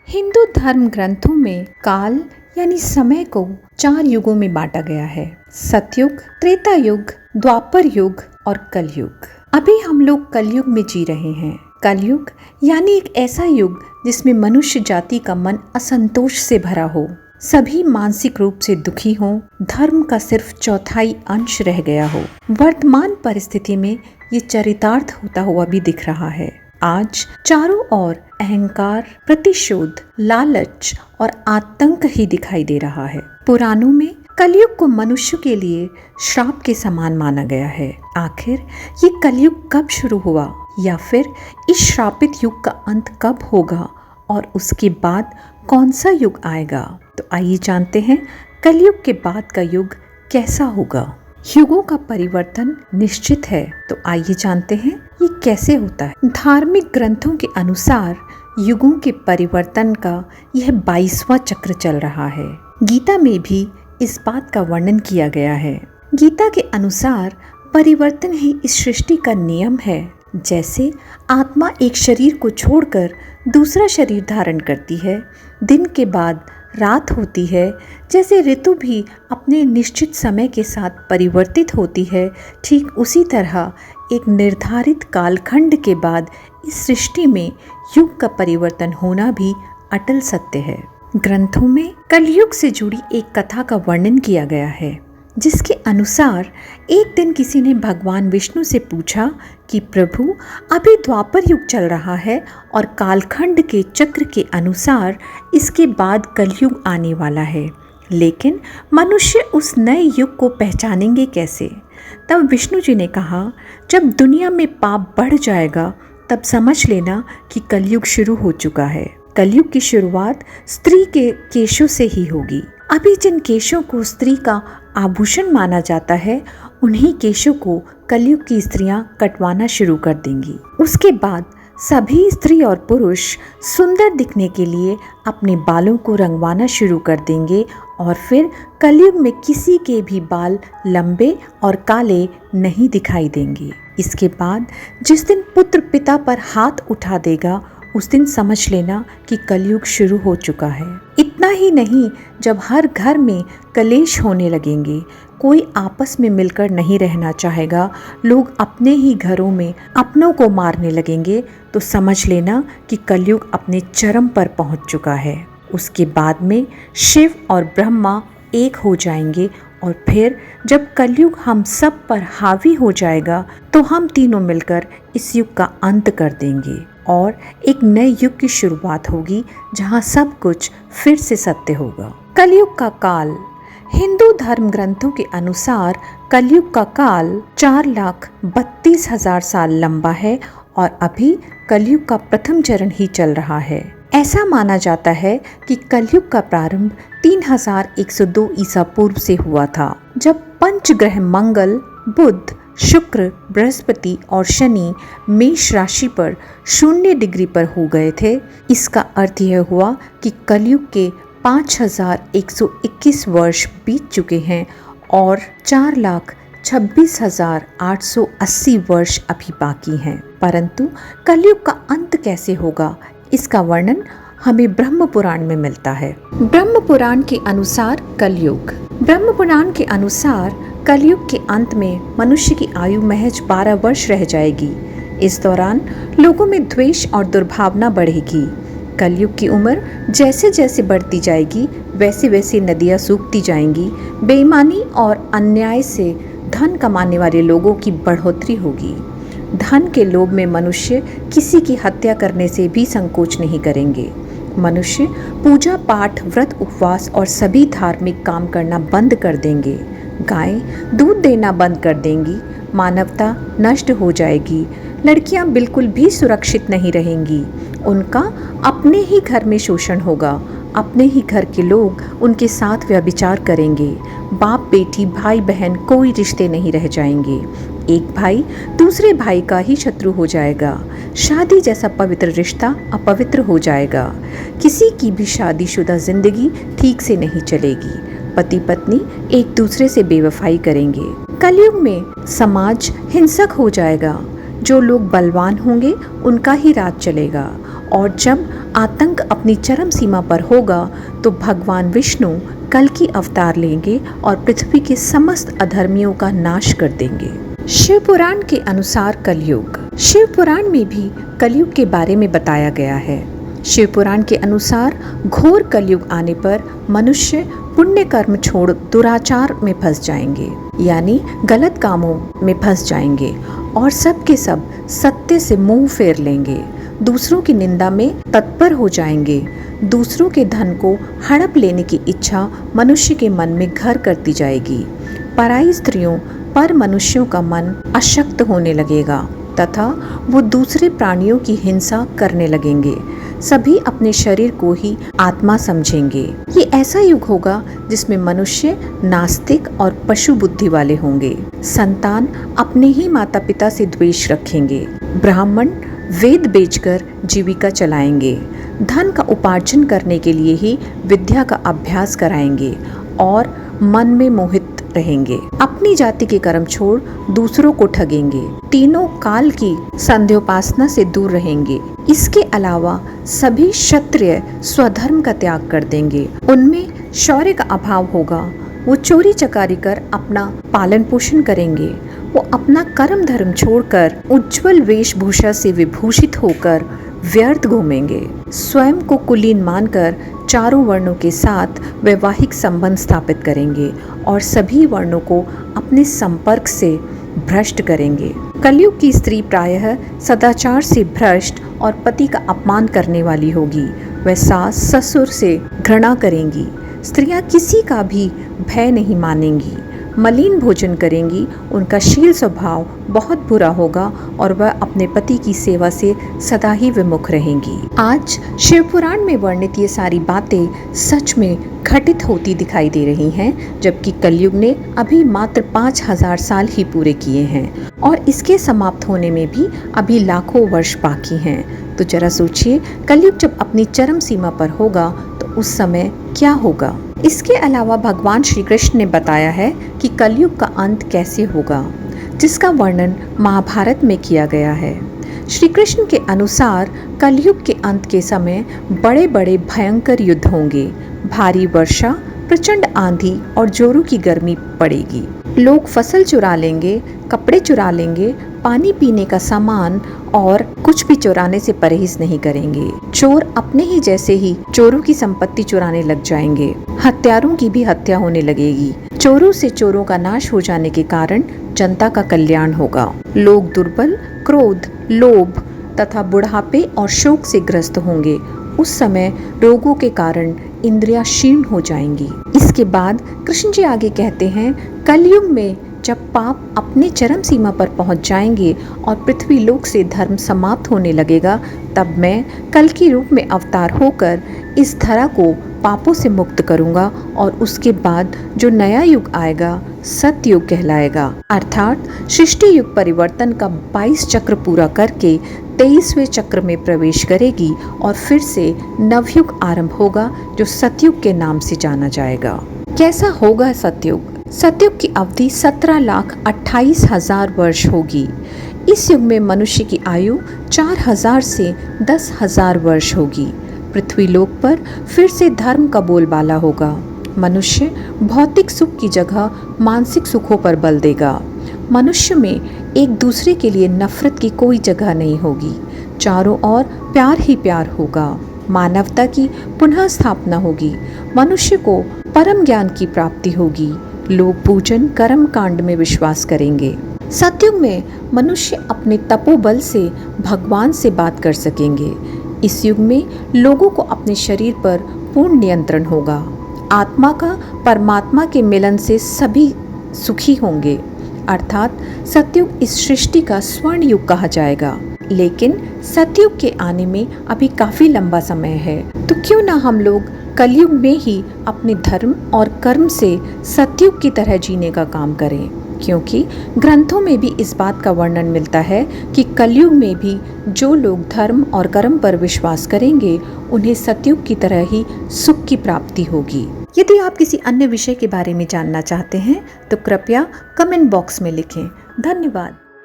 हिंदू धर्म ग्रंथों में काल यानी समय को 4 युगों में बांटा गया है। सतयुग, त्रेता युग, द्वापर युग और कलयुग। अभी हम लोग कलयुग में जी रहे हैं। कलयुग यानी एक ऐसा युग जिसमें मनुष्य जाति का मन असंतोष से भरा हो, सभी मानसिक रूप से दुखी हों, धर्म का सिर्फ चौथाई अंश रह गया हो। वर्तमान परिस्थिति में ये चरितार्थ होता हुआ भी दिख रहा है। आज चारों ओर अहंकार, प्रतिशोध, लालच और आतंक ही दिखाई दे रहा है। पुराणों में कलयुग को मनुष्य के लिए श्राप के समान माना गया है। आखिर ये कलयुग कब शुरू हुआ या फिर इस श्रापित युग का अंत कब होगा और उसके बाद कौन सा युग आएगा? तो आइए जानते हैं कलयुग के बाद का युग कैसा होगा। युगों का परिवर्तन निश्चित है, तो आइए जानते हैं ये कैसे होता है। धार्मिक ग्रंथों के अनुसार युगों के परिवर्तन का यह 22वां चक्र चल रहा है। गीता में भी इस बात का वर्णन किया गया है। गीता के अनुसार परिवर्तन ही इस सृष्टि का नियम है। जैसे आत्मा एक शरीर को छोड़कर दूसरा शरीर धारण करती है, दिन के बाद रात होती है, जैसे ऋतु भी अपने निश्चित समय के साथ परिवर्तित होती है, ठीक उसी तरह एक निर्धारित कालखंड के बाद इस सृष्टि में युग का परिवर्तन होना भी अटल सत्य है। ग्रंथों में कलयुग से जुड़ी एक कथा का वर्णन किया गया है, जिसके अनुसार एक दिन किसी ने भगवान विष्णु से पूछा कि प्रभु, अभी द्वापर युग चल रहा है और कालखंड के चक्र के अनुसार इसके बाद कलयुग आने वाला है, लेकिन मनुष्य उस नए युग को पहचानेंगे कैसे? तब विष्णु जी ने कहा, जब दुनिया में पाप बढ़ जाएगा तब समझ लेना कि कलयुग शुरू हो चुका है। कलयुग की शुरुआत स्त्री के केशों से ही होगी। अभी जिन केशों को स्त्री का आभूषण माना जाता है, उन्हीं केशों को कलयुग की स्त्रियां कटवाना शुरू कर देंगी। उसके बाद सभी स्त्री और पुरुष सुंदर दिखने के लिए अपने बालों को रंगवाना शुरू कर देंगे और फिर कलयुग में किसी के भी बाल लंबे और काले नहीं दिखाई देंगे। इसके बाद जिस दिन पुत्र पिता पर हाथ उठा देगा, उस दिन समझ लेना कि कलयुग शुरू हो चुका है। इतना ही नहीं, जब हर घर में कलेश होने लगेंगे, कोई आपस में मिलकर नहीं रहना चाहेगा, लोग अपने ही घरों में अपनों को मारने लगेंगे, तो समझ लेना कि कलयुग अपने चरम पर पहुंच चुका है। उसके बाद में शिव और ब्रह्मा एक हो जाएंगे और फिर जब कलयुग हम सब पर हावी हो जाएगा, तो हम तीनों मिलकर इस युग का अंत कर देंगे और एक नए युग की शुरुआत होगी, जहां सब कुछ फिर से सत्य होगा। कलयुग का काल हिंदू धर्म ग्रंथों के अनुसार कलयुग का काल 4,32,000 साल लंबा है और अभी कलयुग का प्रथम चरण ही चल रहा है। ऐसा माना जाता है कि कलयुग का प्रारंभ 3102 ईसा पूर्व से हुआ था, जब पंचग्रह मंगल, बुध, शुक्र, बृहस्पति और शनि मेष राशि पर 0 डिग्री पर हो गए थे। इसका अर्थ यह हुआ कि कलयुग के 5,121 वर्ष बीत चुके हैं और 4,26,880 वर्ष अभी बाकी हैं। परंतु कलयुग का अंत कैसे होगा, इसका वर्णन हमें ब्रह्म पुराण में मिलता है। ब्रह्म पुराण के अनुसार कलयुग। ब्रह्म पुराण के अनुसार कलयुग के अंत में मनुष्य की आयु महज 12 वर्ष रह जाएगी। इस दौरान लोगों में द्वेष और दुर्भावना बढ़ेगी। कलयुग की उम्र जैसे जैसे बढ़ती जाएगी, वैसे वैसे नदियाँ सूखती जाएंगी। बेईमानी और अन्याय से धन कमाने वाले लोगों की बढ़ोतरी होगी। धन के लोभ में मनुष्य किसी की हत्या करने से भी संकोच नहीं करेंगे। मनुष्य पूजा पाठ, व्रत, उपवास और सभी धार्मिक काम करना बंद कर देंगे। गायें दूध देना बंद कर देंगी। मानवता नष्ट हो जाएगी। लड़कियां बिल्कुल भी सुरक्षित नहीं रहेंगी। उनका अपने ही घर में शोषण होगा। अपने ही घर के लोग उनके साथ व्यभिचार करेंगे। बाप बेटी, भाई बहन कोई रिश्ते नहीं रह जाएंगे। एक भाई दूसरे भाई का ही शत्रु हो जाएगा। शादी जैसा पवित्र रिश्ता अपवित्र हो जाएगा। किसी की भी शादीशुदा जिंदगी ठीक से नहीं चलेगी। पति पत्नी एक दूसरे से बेवफाई करेंगे। कलयुग में समाज हिंसक हो जाएगा। जो लोग बलवान होंगे उनका ही राज चलेगा और जब आतंक अपनी चरम सीमा पर होगा तो भगवान विष्णु कल की अवतार लेंगे और पृथ्वी के समस्त अधर्मियों का नाश कर देंगे। शिव पुराण के अनुसार कलयुग। शिव पुराण में भी कलयुग के बारे में बताया गया है। शिव पुराण के अनुसार घोर कलयुग आने पर मनुष्य पुण्य कर्म छोड़ दुराचार में फंस जाएंगे, यानी गलत कामों में फंस जाएंगे और सब के सब सत्य से मुंह फेर लेंगे, दूसरों की निंदा में तत्पर हो जाएंगे। दूसरों के धन को हड़प लेने की इच्छा मनुष्य के मन में घर करती जाएगी। पराई स्त्रियों पर मनुष्यों का मन अशक्त होने लगेगा तथा वो दूसरे प्राणियों की हिंसा करने लगेंगे। सभी अपने शरीर को ही आत्मा समझेंगे। ये ऐसा युग होगा जिसमें मनुष्य नास्तिक और पशु बुद्धि वाले होंगे। संतान अपने ही माता पिता से द्वेष रखेंगे। ब्राह्मण वेद बेचकर जीविका चलाएंगे। धन का उपार्जन करने के लिए ही विद्या का अभ्यास कराएंगे और मन में मोहित रहेंगे। अपनी जाति के कर्म छोड़ दूसरों को ठगेंगे। तीनों काल की संध्योपासना से दूर रहेंगे। इसके अलावा सभी क्षत्रिय स्वधर्म का त्याग कर देंगे। उनमें शौर्य का अभाव होगा। वो चोरी चकारी कर अपना पालन पोषण करेंगे। वो अपना कर्म धर्म छोड़कर उज्जवल वेशभूषा से विभूषित होकर व्यर्थ घूमेंगे। स्वयं को कुलीन मानकर चारों वर्णों के साथ वैवाहिक संबंध स्थापित करेंगे और सभी वर्णों को अपने संपर्क से भ्रष्ट करेंगे। कलयुग की स्त्री प्रायः सदाचार से भ्रष्ट और पति का अपमान करने वाली होगी। वह सास ससुर से घृणा करेंगी। स्त्रियां किसी का भी भय नहीं मानेंगी, मलिन भोजन करेंगी। उनका शील स्वभाव बहुत बुरा होगा और वह अपने पति की सेवा से सदा ही विमुख रहेंगी। आज शिव पुराण में वर्णित ये सारी बातें सच में घटित होती दिखाई दे रही हैं, जबकि कलयुग ने अभी मात्र 5000 साल ही पूरे किए हैं और इसके समाप्त होने में भी अभी लाखों वर्ष बाकी हैं। तो जरा सोचिए, कलयुग जब अपनी चरम सीमा पर होगा तो उस समय क्या होगा। इसके अलावा भगवान श्री कृष्ण ने बताया है कि कलयुग का अंत कैसे होगा, जिसका वर्णन महाभारत में किया गया है। श्री कृष्ण के अनुसार कलयुग के अंत के समय बड़े बड़े भयंकर युद्ध होंगे। भारी वर्षा, प्रचंड आंधी और जोरों की गर्मी पड़ेगी। लोग फसल चुरा लेंगे, कपड़े चुरा लेंगे, पानी पीने का सामान और कुछ भी चुराने से परहेज नहीं करेंगे। चोर अपने ही जैसे ही चोरों की संपत्ति चुराने लग जाएंगे। हत्यारों की भी हत्या होने लगेगी। चोरों से चोरों का नाश हो जाने के कारण जनता का कल्याण होगा। लोग दुर्बल, क्रोध, लोभ तथा बुढ़ापे और शोक से ग्रस्त होंगे। उस समय रोगों के कारण इंद्रियां क्षीण हो जाएंगी। इसके बाद कृष्ण जी आगे कहते हैं, कलयुग में जब पाप अपने चरम सीमा पर पहुंच जाएंगे और पृथ्वी लोक से धर्म समाप्त होने लगेगा, तब मैं कल की रूप में अवतार होकर इस धरा को पापों से मुक्त करूंगा और उसके बाद जो नया युग आएगा सतयुग कहलाएगा। अर्थात सृष्टि युग परिवर्तन का 22 चक्र पूरा करके 23वें चक्र में प्रवेश करेगी और फिर से नवयुग आरंभ होगा जो सतयुग के नाम से जाना जाएगा। कैसा होगा सतयुग? सतयुग की अवधि 17,28,000 वर्ष होगी। इस युग में मनुष्य की आयु 4000 से 10,000 वर्ष होगी। पृथ्वी लोक पर फिर से धर्म का बोलबाला होगा। मनुष्य भौतिक सुख की जगह मानसिक सुखों पर बल देगा। मनुष्य में एक दूसरे के लिए नफरत की कोई जगह नहीं होगी। चारों ओर प्यार ही प्यार होगा। मानवता की पुनः स्थापना होगी। मनुष्य को परम ज्ञान की प्राप्ति होगी। लोग पूजन कर्म कांड में विश्वास करेंगे। सतयुग में मनुष्य अपने तपोबल से भगवान से बात कर सकेंगे। इस युग में लोगों को अपने शरीर पर पूर्ण नियंत्रण होगा। आत्मा का परमात्मा के मिलन से सभी सुखी होंगे। अर्थात सतयुग इस सृष्टि का स्वर्ण युग कहा जाएगा। लेकिन सतयुग के आने में अभी काफी लंबा समय है, तो क्यों ना हम लोग कलयुग में ही अपने धर्म और कर्म से सतयुग की तरह जीने का काम करें, क्योंकि ग्रंथों में भी इस बात का वर्णन मिलता है कि कलयुग में भी जो लोग धर्म और कर्म पर विश्वास करेंगे उन्हें सतयुग की तरह ही सुख की प्राप्ति होगी। यदि आप किसी अन्य विषय के बारे में जानना चाहते हैं तो कृपया कमेंट बॉक्स में लिखें। धन्यवाद।